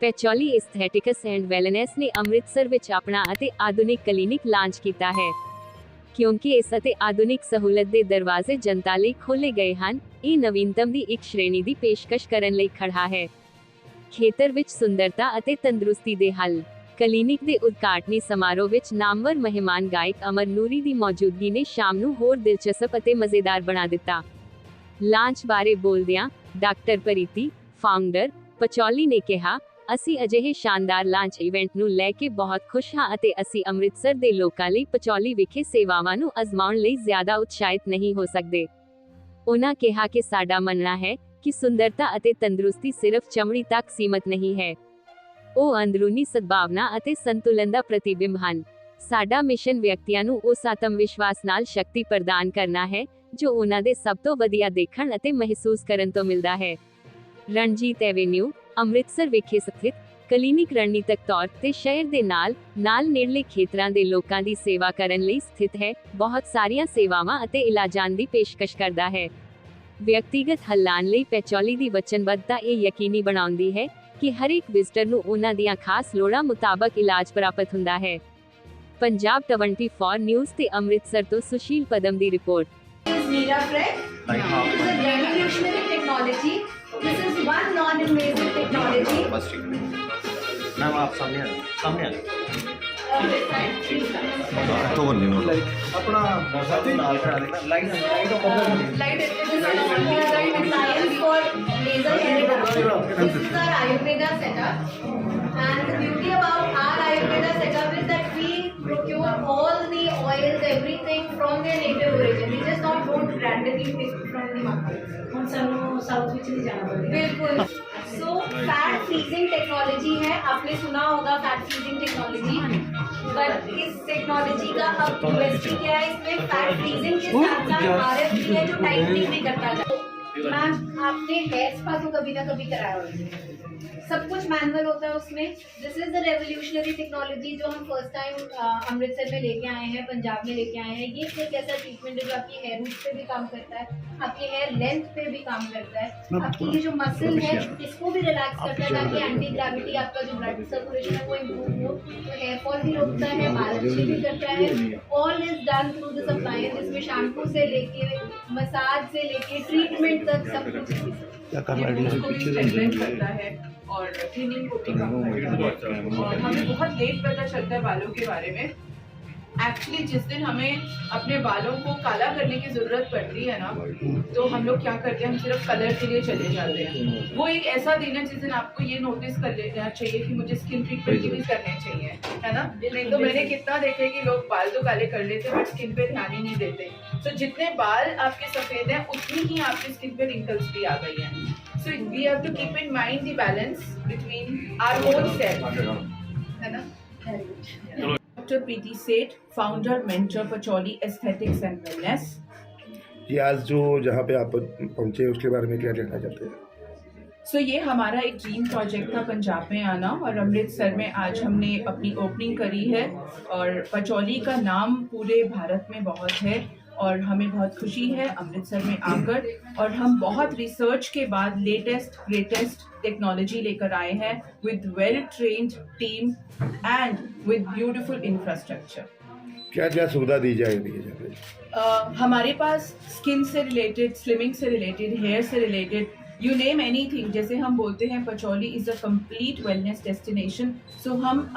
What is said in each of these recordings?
ਪੈਚੋਲੀ ਐਸਥੈਟਿਕਸ and wellness ਨੇ ਅੰਮ੍ਰਿਤਸਰ ਵਿੱਚ ਆਪਣਾ ਅਤੇ ਆਧੁਨਿਕ ਕਲੀਨਿਕ ਲਾਂਚ ਕੀਤਾ ਹੈ। ਕਿਉਂਕਿ ਇਸ ਅਤੇ ਆਧੁਨਿਕ ਸਹੂਲਤ ਦੇ ਦਰਵਾਜ਼ੇ ਜਨਤਾ ਲਈ ਖੋਲ੍ਹੇ ਗਏ ਹਨ, ਇਹ ਨਵੀਨਤਮ ਦੀ ਇੱਕ ਸ਼੍ਰੇਣੀ ਦੀ ਪੇਸ਼ਕਸ਼ ਕਰਨ ਲਈ ਖੜਾ ਹੈ। ਖੇਤਰ ਵਿੱਚ ਸੁੰਦਰਤਾ ਅਤੇ ਤੰਦਰੁਸਤੀ ਦੇ ਹੱਲ। ਕਲੀਨਿਕ ਦੇ ਉਦਘਾਟਨੀ ਸਮਾਰੋਹ ਵਿੱਚ ਨਾਮਵਰ ਮਹਿਮਾਨ ਗਾਇਕ ਅਮਰ ਨੂਰੀ ਦੀ ਮੌਜੂਦਗੀ ਨੇ ਸ਼ਾਮ ਨੂੰ ਹੋਰ ਦਿਲਚਸਪ ਅਤੇ ਮਜ਼ੇਦਾਰ ਬਣਾ ਦਿੱਤਾ। ਲਾਂਚ ਬਾਰੇ ਬੋਲਦਿਆਂ ਡਾਕਟਰ ਪ੍ਰੀਤੀ, ਫਾਊਂਡਰ, ਪੈਚੋਲੀ ਨੇ ਕਿਹਾ, ਅਸੀਂ ਅਜਿਹੇ ਸ਼ਾਨਦਾਰ ਲਾਂਚ ਇਵੈਂਟ ਨੂੰ ਲੈ ਕੇ ਬਹੁਤ ਖੁਸ਼ ਹਾਂ ਅਤੇ ਅਸੀਂ ਅੰਮ੍ਰਿਤਸਰ ਦੇ ਲੋਕਾਂ ਲਈ ਪੈਚੋਲੀ ਵਿਖੇ ਸੇਵਾਵਾਂ ਨੂੰ ਅਜ਼ਮਾਉਣ ਲਈ ਜ਼ਿਆਦਾ ਉਤਸ਼ਾਹਿਤ ਨਹੀਂ ਹੋ ਸਕਦੇ। ਉਨ੍ਹਾਂ ਕਿਹਾ ਕਿ ਸਾਡਾ ਮੰਨਣਾ ਹੈ ਕਿ ਸੁੰਦਰਤਾ ਅਤੇ ਤੰਦਰੁਸਤੀ ਸਿਰਫ ਚਮੜੀ ਤੱਕ ਸੀਮਤ ਨਹੀਂ ਹੈ, ਉਹ ਅੰਦਰੂਨੀ ਸਦਭਾਵਨਾ ਅਤੇ ਸੰਤੁਲਨ ਦਾ ਪ੍ਰਤੀਬਿੰਬ ਹਨ। ਸਾਡਾ ਮਿਸ਼ਨ ਵਿਅਕਤੀਆਂ ਨੂੰ ਉਸ ਆਤਮ ਵਿਸ਼ਵਾਸ ਨਾਲ ਸ਼ਕਤੀ ਪ੍ਰਦਾਨ ਕਰਨਾ ਹੈ ਜੋ ਉਹਨਾਂ ਦੇ ਸਭ ਤੋਂ ਵਧੀਆ ਦੇਖਣ ਅਤੇ ਮਹਿਸੂਸ ਕਰਨ ਤੋਂ ਮਿਲਦਾ ਹੈ। ਰਣਜੀਤ ਐਵੇਨਿਊ, ਅੰਮ੍ਰਿਤਸਰ ਵਿਖੇ ਸਥਿਤ ਕਲੀਨਿਕ ਰਣਨੀਤਕ ਤੌਰ ਤੇ ਸ਼ਹਿਰ ਦੇ ਨਾਲ ਨੇੜਲੇ ਖੇਤਰਾਂ ਦੇ ਲੋਕਾਂ ਦੀ ਸੇਵਾ ਕਰਨ ਲਈ ਸਥਿਤ ਹੈ, ਬਹੁਤ ਸਾਰੀਆਂ ਸੇਵਾਵਾਂ ਅਤੇ ਇਲਾਜਾਂ ਦੀ ਪੇਸ਼ਕਸ਼ ਕਰਦਾ ਹੈ। ਵਿਅਕਤੀਗਤ ਹੱਲਾਂ ਲਈ ਪੈਚੋਲੀ ਦੀ ਵਚਨਬੱਧਤਾ ਇਹ ਯਕੀਨੀ ਬਣਾਉਂਦੀ ਹੈ ਕਿ ਹਰ ਇੱਕ ਵਿਜ਼ਟਰ ਨੂੰ ਉਹਨਾਂ ਦੀਆਂ ਖਾਸ ਲੋੜਾਂ ਮੁਤਾਬਕ ਇਲਾਜ ਪ੍ਰਾਪਤ ਹੁੰਦਾ ਹੈ। ਪੰਜਾਬ 24 ਨਿਊਜ਼ ਤੇ ਅੰਮ੍ਰਿਤਸਰ ਤੋਂ ਸੁਸ਼ੀਲ ਪਦਮ ਦੀ report. This is one non-invasive technology. Ma'am आप सामने आ तो बन नहीं लाइट अपना नाल करा देना light for laser hair reduction. This is our Ayurveda setup, and the beauty about our Ayurveda setup is that we procure all the oils, everything from their native origin. We just don't randomly pick from the market. हम सानू south विच नहीं जाना पड़ेगा। बिल्कुल। So fat freezing technology है, आपने सुना होगा फैट फ्रीजिंग टेक्नोलॉजी, बट इस टेक्नोलॉजी का अब यूएसपी क्या है, इसमें फैट फ्रीजिंग के साथ साथ आरएफ भी है जो टाइटनिंग भी करता है। मैम आपने हेयर स्पा तो कभी ना कभी कराया होगा, सब कुछ मैनुअल होता है उसमें। This is the revolutionary technology जो हम फर्स्ट टाइम अमृतसर में लेके आए हैं, पंजाब में लेके आए हैं। ये एक ऐसा ट्रीटमेंट है जो आपकी हेयर रूट पे भी काम करता है, आपकी हेयर लेंथ पे भी काम करता है, आपकी ये जो मसल है इसको भी रिलैक्स करता है ताकि एंटी ग्रेविटी आपका जो ब्लड सर्कुलेशन है वो इम्प्रूव हो, तो हेयर फॉल भी रोकता है, बाल अच्छे भी करता है। All is done through this appliance, जिसमें शैम्पू से लेके मसाज से लेके ट्रीटमेंट तक सब कुछ करता है और क्लीनिंग को भी काम करता है। और हमें बहुत लेट पता चलता है बालों के बारे में। एक्चुअली जिस दिन हमें अपने बालों को काला करने की ज़रूरत पड़ती है ना, तो हम लोग क्या करते हैं, हम सिर्फ कलर के लिए चले जाते हैं। वो एक ऐसा दिन है जिस दिन आपको ये नोटिस कर लेना चाहिए कि मुझे स्किन ट्रीटमेंट भी करने चाहिए, है ना। नहीं तो मैंने कितना देखे कि लोग बाल तो काले कर लेते हैं बट स्किन पे ध्यान ही नहीं देते। तो जितने बाल आपके सफ़ेद हैं उतनी ही आपकी स्किन पे रिंकल्स भी आ गई हैं। So we have to keep in mind the balance between our own self, है ना। Doctor Preeti Seth, founder mentor Patchouli aesthetics and wellness. जी, आज जो जहाँ पे आप पहुँचे उसके बारे में क्या कहना चाहते हैं? सो ये हमारा एक ड्रीम प्रोजेक्ट था पंजाब में आना, और अमृतसर में आज हमने अपनी ओपनिंग करी है। और पैचोली का नाम पूरे भारत में बहुत है और हमें बहुत खुशी है अमृतसर में आकर। और हम बहुत रिसर्च के बाद लेटेस्ट ग्रेटेस्ट टेक्नोलॉजी लेकर आए हैं with well trained team and with beautiful infrastructure. क्या क्या सुविधा दी जाएगी? हमारे पास स्किन से रिलेटेड, स्लिमिंग से रिलेटेड, हेयर से रिलेटेड, यू नेम एनीथिंग। जैसे हम बोलते हैं Patchouli is a complete wellness destination. So हम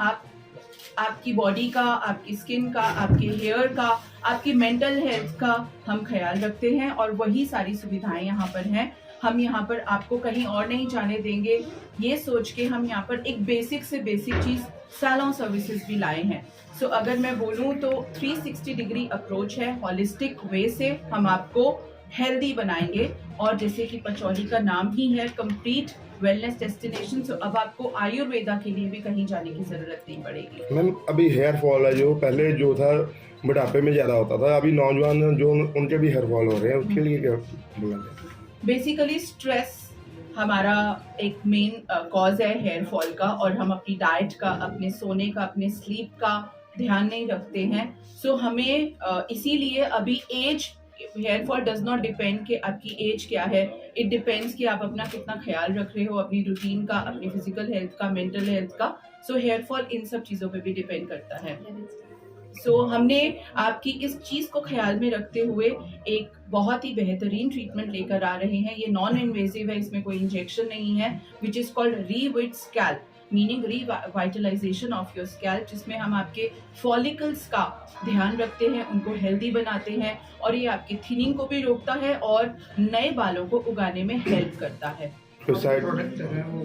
आपकी बॉडी का, आपकी स्किन का, आपके हेयर का, आपकी मेंटल हेल्थ का हम ख्याल रखते हैं, और वही सारी सुविधाएं यहाँ पर हैं। हम यहाँ पर आपको कहीं और नहीं जाने देंगे, ये सोच के हम यहाँ पर एक बेसिक से बेसिक चीज़ सैलून सर्विसेज भी लाए हैं। सो अगर मैं बोलूँ तो 360 डिग्री अप्रोच है, हॉलिस्टिक वे से हम आपको हेल्दी बनाएंगे। और जैसे कि पैचोली का नाम ही है कंप्लीट वेलनेस डेस्टिनेशन, सो अब आपको आयुर्वेदा के लिए भी कहीं जाने की ज़रूरत नहीं पड़ेगी। मैम, अभी हेयर फॉल है जो पहले जो था बुढ़ापे में ज़्यादा होता था, अभी नौजवान जो उनके भी हेयर फॉल हो रहे हैं, उसके लिए क्या बोला जाए? बेसिकली स्ट्रेस हमारा एक मेन कॉज है हेयर फॉल का, और हम अपनी डाइट का, अपने सोने का, अपने स्लीप का ध्यान नहीं रखते हैं। सो हमें इसीलिए अभी age hair fall does not depend कि आपकी एज क्या है, इट डिपेंड्स कि आप अपना कितना ख्याल रख रहे हो, अपनी रूटीन का, अपनी फिजिकल हेल्थ का, मेंटल हेल्थ का। सो हेयर फॉल इन सब चीज़ों पे भी डिपेंड करता है। सो हमने आपकी इस चीज़ को ख्याल में रखते हुए एक बहुत ही बेहतरीन ट्रीटमेंट लेकर आ रहे हैं। ये नॉन इन्वेजिव है, इसमें कोई इंजेक्शन नहीं है, which is called Revit scalp, meaning revitalisation of your scalp, जिसमें हम आपके फॉलिकल्स का ध्यान रखते हैं, उनको हेल्दी बनाते हैं, और ये आपकी थिनिंग को भी रोकता है और नए बालों को उगाने में हेल्प करता है। तो साइड प्रोडक्ट है वो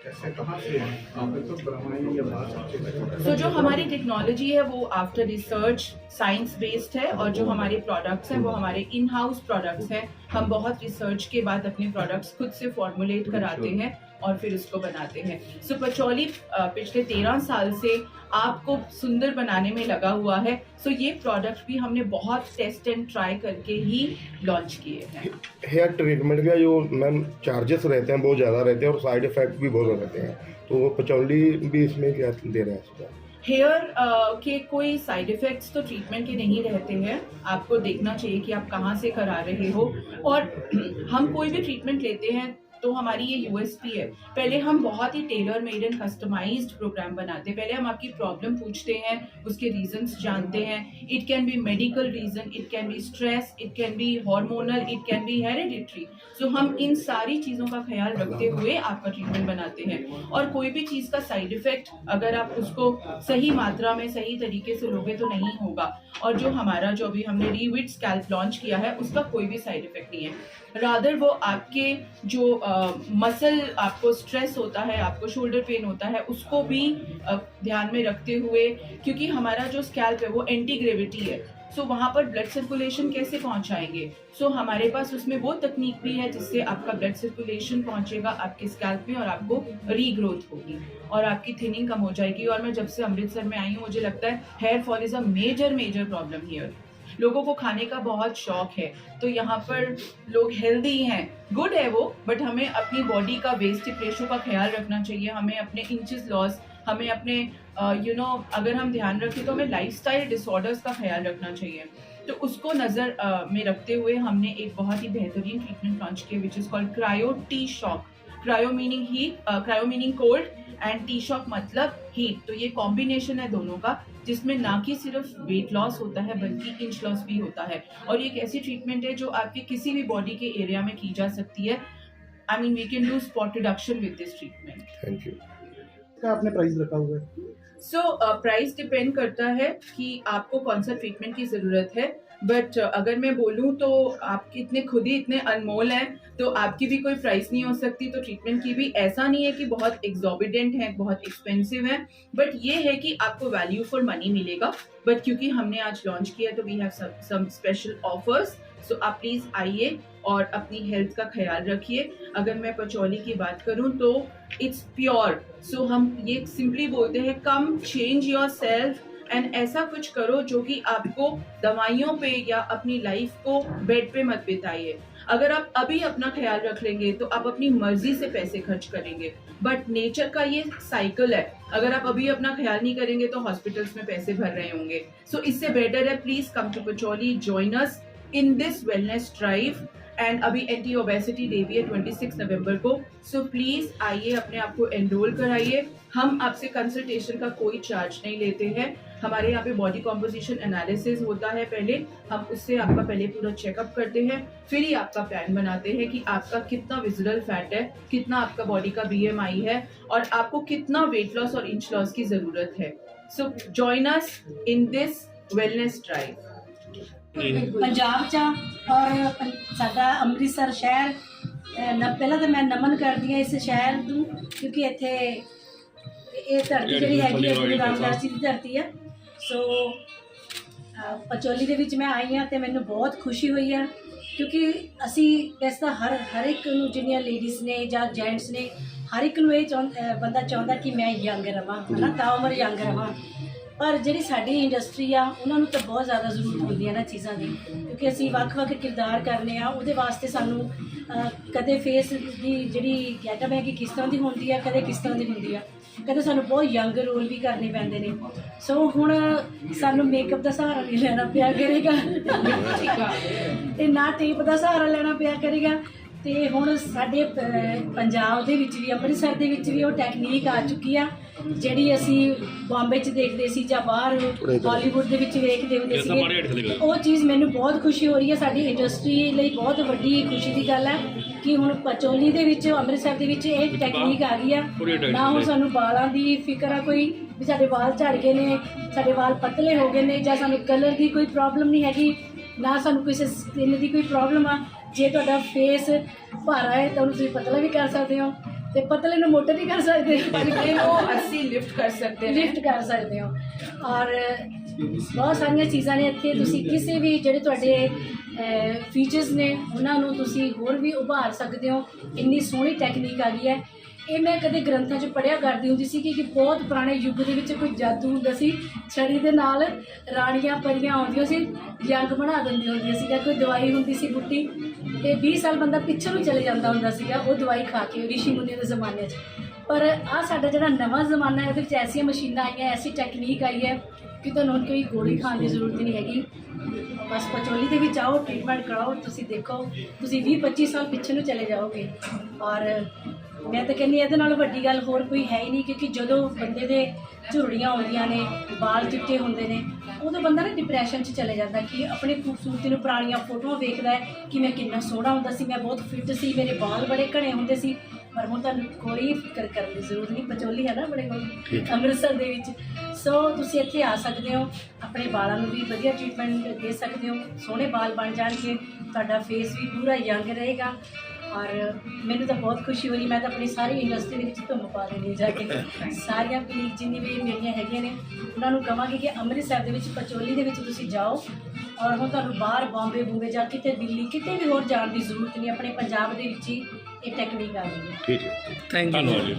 कैसे कहाँ से है? आपने तो बनवाई या बाहर से? तो जो हमारी टेक्नोलॉजी है वो आफ्टर रिसर्च साइंस बेस्ड है, और जो हमारे प्रोडक्ट्स हैं वो हमारे इन हाउस प्रोडक्ट्स हैं। हम बहुत रिसर्च के बाद अपने प्रोडक्ट्स खुद से फॉर्मुलेट कराते हैं और फिर उसको बनाते हैं। सो पचौली पिछले 13 साल से आपको सुंदर बनाने में लगा हुआ है। सो ये प्रोडक्ट भी हमने बहुत टेस्ट एंड ट्राई करके ही लॉन्च किए हैं। हेयर ट्रीटमेंट का जो मैम चार्जेस रहते हैं बहुत ज़्यादा रहते हैं और साइड इफ़ेक्ट भी बहुत रहते हैं, तो वो पचौली भी इसमें क्या दे रहा है इसका? हेयर के कोई साइड इफ़ेक्ट्स तो ट्रीटमेंट के नहीं रहते हैं। आपको देखना चाहिए कि आप कहाँ से करा रहे हो, और हम कोई भी ट्रीटमेंट लेते हैं तो हमारी ये यूएसपी है। पहले हम बहुत ही tailor made and customised programme बनाते हैं। पहले हम आपकी प्रॉब्लम पूछते हैं, उसके रीजंस जानते हैं। It can be medical reason, it can be stress, it can be hormonal, it can be hereditary. So हम इन सारी चीज़ों का ख्याल रखते हुए आपका ट्रीटमेंट बनाते हैं। और कोई भी चीज़ का साइड इफेक्ट अगर आप उसको सही मात्रा में सही तरीके से लोगे तो नहीं होगा। और जो हमारा जो अभी हमने रीविट स्कैल्प लॉन्च किया है उसका कोई भी साइड इफेक्ट नहीं है। रादर वो आपके जो मसल आपको स्ट्रेस होता है, आपको शोल्डर पेन होता है, उसको भी ध्यान में रखते हुए, क्योंकि हमारा जो स्कैल्प है वो एंटी ग्रेविटी है। सो वहाँ पर ब्लड सर्कुलेशन कैसे पहुँचाएंगे? सो हमारे पास उसमें वो तकनीक भी है जिससे आपका ब्लड सर्कुलेशन पहुँचेगा आपके स्कैल्प में और आपको रीग्रोथ होगी और आपकी थिनिंग कम हो जाएगी। और मैं जब से अमृतसर में आई हूँ मुझे लगता है hair fall is a major problem here. लोगों को खाने का बहुत शौक है, तो यहाँ पर लोग हेल्दी हैं, गुड है वो, बट हमें अपनी बॉडी का वेस्ट रेशो का ख्याल रखना चाहिए। हमें अपने इंचेस लॉस, हमें अपने अगर हम ध्यान रखें तो हमें लाइफस्टाइल डिसऑर्डर्स का ख्याल रखना चाहिए। तो उसको नज़र में रखते हुए हमने एक बहुत ही बेहतरीन ट्रीटमेंट लॉन्च किया विच is called cryo T shock. Cryo meaning heat, cryo meaning cold and T shock मतलब हीट। तो ये कॉम्बिनेशन है दोनों का, जिसमें ना कि सिर्फ वेट लॉस होता है बल्कि इंच लॉस भी होता है। और ये एक ऐसी ट्रीटमेंट है जो आपके किसी भी बॉडी के एरिया में की जा सकती है। I mean we can do spot reduction with this treatment. Thank you. क्या आपने प्राइस रखा हुआ है? सो प्राइस डिपेंड करता है कि आपको कौन सा ट्रीटमेंट की ज़रूरत है। बट अगर मैं बोलूँ तो आपके इतने खुद ही इतने अनमोल हैं तो आपकी भी कोई प्राइस नहीं हो सकती। तो ट्रीटमेंट की भी ऐसा नहीं है कि बहुत एग्जॉर्बिडेंट है, बहुत एक्सपेंसिव है, बट ये है कि आपको वैल्यू फॉर मनी मिलेगा। बट क्योंकि हमने आज लॉन्च किया तो we have some special offers. So आप प्लीज़ आइए और अपनी हेल्थ का ख्याल रखिए। अगर मैं पचौली की बात करूं तो इट्स प्योर। सो हम ये सिंपली बोलते हैं कम चेंज योर सेल्फ एंड ऐसा कुछ करो जो कि आपको दवाइयों पे या अपनी लाइफ को बेड पे मत बिताइए। अगर आप अभी अपना ख्याल रख लेंगे तो आप अपनी मर्जी से पैसे खर्च करेंगे, बट नेचर का ये साइकिल है। अगर आप अभी अपना ख्याल नहीं करेंगे तो हॉस्पिटल्स में पैसे भर रहे होंगे। सो इससे बेटर है please come to Pachauli, join us in this wellness drive. And अभी एंटी ओबेसिटी डे भी है 26 नवंबर को। सो प्लीज आइए, अपने आप को एनरोल कराइए। हम आपसे कंसल्टेशन का कोई चार्ज नहीं लेते हैं। हमारे यहाँ पे बॉडी कॉम्पोजिशन एनालिसिस होता है, पहले हम उससे आपका पहले पूरा चेकअप करते हैं, फिर ही आपका प्लान बनाते हैं कि आपका कितना विजिबल फैट है, कितना आपका बॉडी का BMI है और आपको कितना वेट लॉस और इंच लॉस की जरूरत है। So join us in this wellness drive. Punjab 'ਚ ਔਰ ਸਾਡਾ ਅੰਮ੍ਰਿਤਸਰ ਸ਼ਹਿਰ ਪਹਿਲਾਂ ਤਾਂ ਮੈਂ ਨਮਨ ਕਰਦੀ ਹਾਂ ਇਸ ਸ਼ਹਿਰ ਨੂੰ, ਕਿਉਂਕਿ ਇੱਥੇ ਇਹ ਧਰਤੀ ਜਿਹੜੀ ਹੈਗੀ ਹੈ ਗੁਰੂ ਰਾਮਦਾਸ ਜੀ ਦੀ ਧਰਤੀ ਹੈ। ਸੋ ਪਚੌਲੀ ਦੇ ਵਿੱਚ ਮੈਂ ਆਈ ਹਾਂ ਅਤੇ ਮੈਨੂੰ ਬਹੁਤ ਖੁਸ਼ੀ ਹੋਈ ਹੈ, ਕਿਉਂਕਿ ਅਸੀਂ ਵੈਸੇ ਤਾਂ ਹਰ ਇੱਕ ਨੂੰ, ਜਿਹੜੀਆਂ ਲੇਡੀਜ਼ ਨੇ ਜਾਂ ਜੈਂਟਸ ਨੇ, ਹਰ ਇੱਕ ਨੂੰ ਇਹ ਬੰਦਾ ਚਾਹੁੰਦਾ ਕਿ ਮੈਂ ਯੰਗ ਰਹਾਂ, ਹੈ ਨਾ, ਤਾਂ ਉਮਰ ਯੰਗ ਰਹਾਂ। ਪਰ ਜਿਹੜੀ ਸਾਡੀ ਇੰਡਸਟਰੀ ਆ ਉਹਨਾਂ ਨੂੰ ਤਾਂ ਬਹੁਤ ਜ਼ਿਆਦਾ ਜ਼ਰੂਰਤ ਹੁੰਦੀ ਹੈ ਨਾ ਚੀਜ਼ਾਂ ਦੀ, ਕਿਉਂਕਿ ਅਸੀਂ ਵੱਖ-ਵੱਖ ਕਿਰਦਾਰ ਕਰਨੇ ਆ। ਉਹਦੇ ਵਾਸਤੇ ਸਾਨੂੰ ਕਦੇ ਫੇਸ ਦੀ ਜਿਹੜੀ ਗੈਟਅਪ ਹੈ ਕਿ ਕਿਸ ਤਰ੍ਹਾਂ ਦੀ ਹੁੰਦੀ ਆ, ਕਦੇ ਕਿਸ ਤਰ੍ਹਾਂ ਦੀ ਹੁੰਦੀ ਆ। ਕਹਿੰਦੇ ਸਾਨੂੰ ਬਹੁਤ ਯੰਗ ਰੋਲ ਵੀ ਕਰਨੇ ਪੈਂਦੇ ਨੇ। ਸੋ ਹੁਣ ਸਾਨੂੰ ਮੇਕਅਪ ਦਾ ਸਹਾਰਾ ਨਹੀਂ ਲੈਣਾ ਪਿਆ ਕਰੇਗਾ ਤੇ ਨਾ ਟੇਪ ਦਾ ਸਹਾਰਾ ਲੈਣਾ ਪਿਆ ਕਰੇਗਾ। ਤੇ ਹੁਣ ਸਾਡੇ ਪੰਜਾਬ ਦੇ ਵਿੱਚ ਵੀ, ਅੰਮ੍ਰਿਤਸਰ ਦੇ ਵਿੱਚ ਵੀ ਉਹ ਟੈਕਨੀਕ ਆ ਚੁੱਕੀ ਆ ਜਿਹੜੀ ਅਸੀਂ ਬੰਬੇ 'ਚ ਦੇਖਦੇ ਸੀ ਜਾਂ ਬਾਹਰ ਬਾਲੀਵੁੱਡ ਦੇ ਵਿੱਚ ਵੇਖਦੇ ਹੁੰਦੇ ਸੀ। ਉਹ ਚੀਜ਼ ਮੈਨੂੰ ਬਹੁਤ ਖੁਸ਼ੀ ਹੋ ਰਹੀ ਹੈ, ਸਾਡੀ ਇੰਡਸਟਰੀ ਲਈ ਬਹੁਤ ਵੱਡੀ ਖੁਸ਼ੀ ਦੀ ਗੱਲ ਹੈ ਕਿ ਹੁਣ ਪਚੋਲੀ ਦੇ ਵਿੱਚ, ਅੰਮ੍ਰਿਤਸਰ ਦੇ ਵਿੱਚ ਇਹ ਟੈਕਨੀਕ ਆ ਗਈ ਆ। ਨਾ ਹੁਣ ਸਾਨੂੰ ਵਾਲਾਂ ਦੀ ਫਿਕਰ ਆ ਕੋਈ ਵੀ ਸਾਡੇ ਵਾਲ ਝੜ ਗਏ ਨੇ, ਸਾਡੇ ਵਾਲ ਪਤਲੇ ਹੋ ਗਏ ਨੇ, ਜਾਂ ਸਾਨੂੰ ਕਲਰ ਦੀ ਕੋਈ ਪ੍ਰੋਬਲਮ ਨਹੀਂ ਹੈਗੀ, ਨਾ ਸਾਨੂੰ ਕਿਸੇ ਸਕਿਨ ਦੀ ਕੋਈ ਪ੍ਰੋਬਲਮ ਆ। ਜੇ ਤੁਹਾਡਾ ਫੇਸ ਭਾਰਾ ਹੈ ਤਾਂ ਉਹਨੂੰ ਤੁਸੀਂ ਪਤਲਾ ਵੀ ਕਰ ਸਕਦੇ ਹੋ ਤੇ ਪਤਲੇ ਨੂੰ ਮੋਟਾ ਵੀ ਕਰ ਸਕਦੇ ਹੋ, ਅਸੀਂ ਲਿਫਟ ਕਰ ਸਕਦੇ ਲਿਫਟ ਕਰ ਸਕਦੇ ਹੋ। ਔਰ ਬਹੁਤ ਸਾਰੀਆਂ ਚੀਜ਼ਾਂ ਨੇ ਇੱਥੇ, ਤੁਸੀਂ ਕਿਸੇ ਵੀ ਜਿਹੜੇ ਤੁਹਾਡੇ ਫੀਚਰਸ ਨੇ ਉਹਨਾਂ ਨੂੰ ਤੁਸੀਂ ਹੋਰ ਵੀ ਉਭਾਰ ਸਕਦੇ ਹੋ। ਇੰਨੀ ਸੋਹਣੀ ਟੈਕਨੀਕ ਆ ਗਈ ਹੈ। ਇਹ ਮੈਂ ਕਦੇ ਗ੍ਰੰਥਾਂ 'ਚ ਪੜ੍ਹਿਆ ਕਰਦੀ ਹੁੰਦੀ ਸੀ ਕਿ ਬਹੁਤ ਪੁਰਾਣੇ ਯੁੱਗ ਦੇ ਵਿੱਚ ਕੋਈ ਜਾਦੂ ਹੁੰਦਾ ਸੀ, ਛੜੀ ਦੇ ਨਾਲ ਰਾਣੀਆਂ ਪਰੀਆਂ ਆਉਂਦੀਆਂ ਸੀ, ਯੰਗ ਬਣਾ ਦਿੰਦੀਆਂ ਹੁੰਦੀਆਂ ਸੀਗਾ। ਕੋਈ ਦਵਾਈ ਹੁੰਦੀ ਸੀ ਬੁੱਟੀ ਤੇ 20 ਸਾਲ ਬੰਦਾ ਪਿੱਛੇ ਨੂੰ ਚਲੇ ਜਾਂਦਾ ਹੁੰਦਾ ਸੀਗਾ ਉਹ ਦਵਾਈ ਖਾ ਕੇ, ਰਿਸ਼ੀ ਮੁਨੀਆਂ ਦੇ ਜ਼ਮਾਨੇ 'ਚ। ਪਰ ਆਹ ਸਾਡਾ ਜਿਹੜਾ ਨਵਾਂ ਜ਼ਮਾਨਾ ਹੈ ਉਹਦੇ ਵਿੱਚ ਐਸੀਆਂ ਮਸ਼ੀਨਾਂ ਆਈਆਂ, ਐਸੀ ਟੈਕਨੀਕ ਆਈ ਹੈ ਕਿ ਤੁਹਾਨੂੰ ਹੁਣ ਕੋਈ ਗੋਲੀ ਖਾਣ ਦੀ ਜ਼ਰੂਰਤ ਨਹੀਂ ਹੈਗੀ। ਬਸ ਪਚੋਲੀ ਦੇ ਵਿੱਚ ਆਓ, ਟ੍ਰੀਟਮੈਂਟ ਕਰਾਓ, ਤੁਸੀਂ ਦੇਖੋ ਤੁਸੀਂ 20-25 ਸਾਲ ਪਿੱਛੇ ਨੂੰ ਚਲੇ ਜਾਓਗੇ। ਔਰ ਮੈਂ ਤਾਂ ਕਹਿੰਦੀ ਇਹਦੇ ਨਾਲ ਵੱਡੀ ਗੱਲ ਹੋਰ ਕੋਈ ਹੈ ਹੀ ਨਹੀਂ, ਕਿਉਂਕਿ ਜਦੋਂ ਬੰਦੇ ਦੇ ਝੁਰੜੀਆਂ ਆਉਂਦੀਆਂ ਨੇ, ਵਾਲ ਚਿੱਟੇ ਹੁੰਦੇ ਨੇ, ਉਦੋਂ ਬੰਦਾ ਨਾ ਡਿਪਰੈਸ਼ਨ 'ਚ ਚਲੇ ਜਾਂਦਾ ਕਿ ਆਪਣੀ ਖੂਬਸੂਰਤੀ ਨੂੰ, ਪੁਰਾਣੀਆਂ ਫੋਟੋਆਂ ਵੇਖਦਾ ਹੈ ਕਿ ਮੈਂ ਕਿੰਨਾ ਸੋਹਣਾ ਹੁੰਦਾ ਸੀ, ਮੈਂ ਬਹੁਤ ਫਿੱਟ ਸੀ, ਮੇਰੇ ਵਾਲ ਬੜੇ ਘਣੇ ਹੁੰਦੇ ਸੀ। ਪਰ ਹੁਣ ਤੁਹਾਨੂੰ ਕੋਈ ਫਿਕਰ ਕਰਨ ਦੀ ਜ਼ਰੂਰਤ ਨਹੀਂ, ਪਚੋਲੀ ਹੈ ਨਾ ਆਪਣੇ ਕੋਲ ਅੰਮ੍ਰਿਤਸਰ ਦੇ ਵਿੱਚ। ਸੋ ਤੁਸੀਂ ਇੱਥੇ ਆ ਸਕਦੇ ਹੋ, ਆਪਣੇ ਵਾਲਾਂ ਨੂੰ ਵੀ ਵਧੀਆ ਟ੍ਰੀਟਮੈਂਟ ਦੇ ਸਕਦੇ ਹੋ, ਸੋਹਣੇ ਵਾਲ ਬਣ ਜਾਣਗੇ, ਤੁਹਾਡਾ ਫੇਸ ਵੀ ਪੂਰਾ ਯੰਗ ਰਹੇਗਾ। ਔਰ ਮੈਨੂੰ ਤਾਂ ਬਹੁਤ ਖੁਸ਼ੀ ਹੋਈ, ਮੈਂ ਤਾਂ ਆਪਣੀ ਸਾਰੀ ਇੰਡਸਟਰੀ ਦੇ ਵਿੱਚ ਧੁੰਮ ਪਾ ਦੇਣੀ ਜਾ ਕੇ। ਸਾਰੀਆਂ ਕਲੀਗ ਜਿੰਨੀ ਵੀ ਮੇਰੀਆਂ ਹੈਗੀਆਂ ਨੇ ਉਹਨਾਂ ਨੂੰ ਕਹਾਂਗੀ ਕਿ ਅੰਮ੍ਰਿਤਸਰ ਦੇ ਵਿੱਚ ਪਚੋਲੀ ਦੇ ਵਿੱਚ ਤੁਸੀਂ ਜਾਓ। ਔਰ ਹੁਣ ਤੁਹਾਨੂੰ ਬਾਹਰ ਬੰਬੇ ਜਾਂ ਕਿਤੇ ਦਿੱਲੀ ਕਿਤੇ ਵੀ ਹੋਰ ਜਾਣ ਦੀ ਜ਼ਰੂਰਤ ਨਹੀਂ, ਆਪਣੇ ਪੰਜਾਬ ਦੇ ਵਿੱਚ ਹੀ ਇਹ ਟੈਕਨੀਕ ਆ ਗਈ ਹੈ। ਠੀਕ ਹੈ, ਧੰਨਵਾਦ ਜੀ।